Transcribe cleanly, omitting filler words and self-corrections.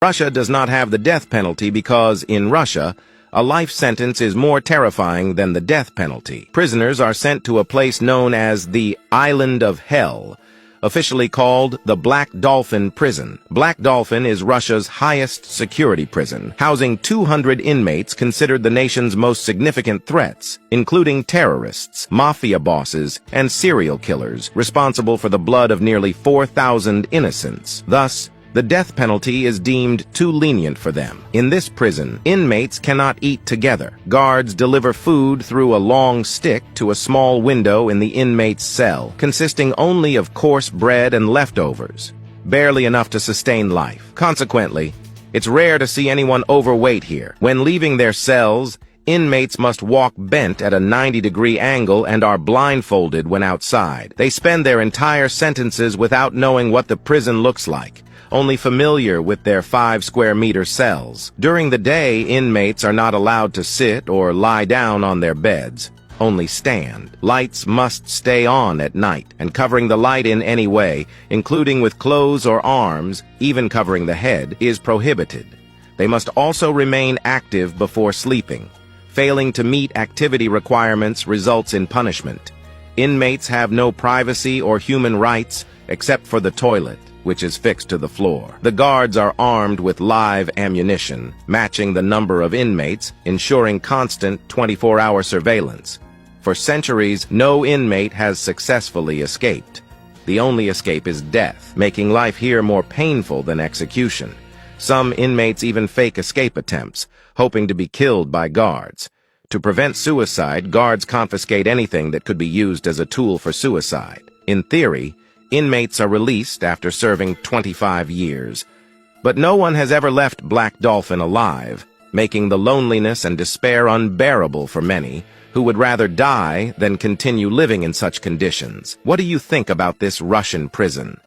Russia does not have the death penalty because, in Russia, a life sentence is more terrifying than the death penalty. Prisoners are sent to a place known as the Island of Hell, officially called the Black Dolphin Prison. Black Dolphin is Russia's highest security prison, housing 200 inmates considered the nation's most significant threats, including terrorists, mafia bosses, and serial killers, responsible for the blood of nearly 4,000 innocents. Thus, the death penalty is deemed too lenient for them. In this prison, inmates cannot eat together. Guards deliver food through a long stick to a small window in the inmate's cell, consisting only of coarse bread and leftovers, barely enough to sustain life. Consequently, it's rare to see anyone overweight here. When leaving their cells, inmates must walk bent at a 90-degree angle and are blindfolded when outside. They spend their entire sentences without knowing what the prison looks like, only familiar with their 5-square-meter cells. During the day, inmates are not allowed to sit or lie down on their beds, only stand. Lights must stay on at night, and covering the light in any way, including with clothes or arms, even covering the head, is prohibited. They must also remain active before sleeping. Failing to meet activity requirements results in punishment. Inmates have no privacy or human rights except for the toilet, which is fixed to the floor. The guards are armed with live ammunition, matching the number of inmates, ensuring constant 24-hour surveillance. For centuries, no inmate has successfully escaped. The only escape is death, making life here more painful than execution. Some inmates even fake escape attempts, hoping to be killed by guards. To prevent suicide, guards confiscate anything that could be used as a tool for suicide. In theory, inmates are released after serving 25 years. But no one has ever left Black Dolphin alive, making the loneliness and despair unbearable for many, who would rather die than continue living in such conditions. What do you think about this Russian prison?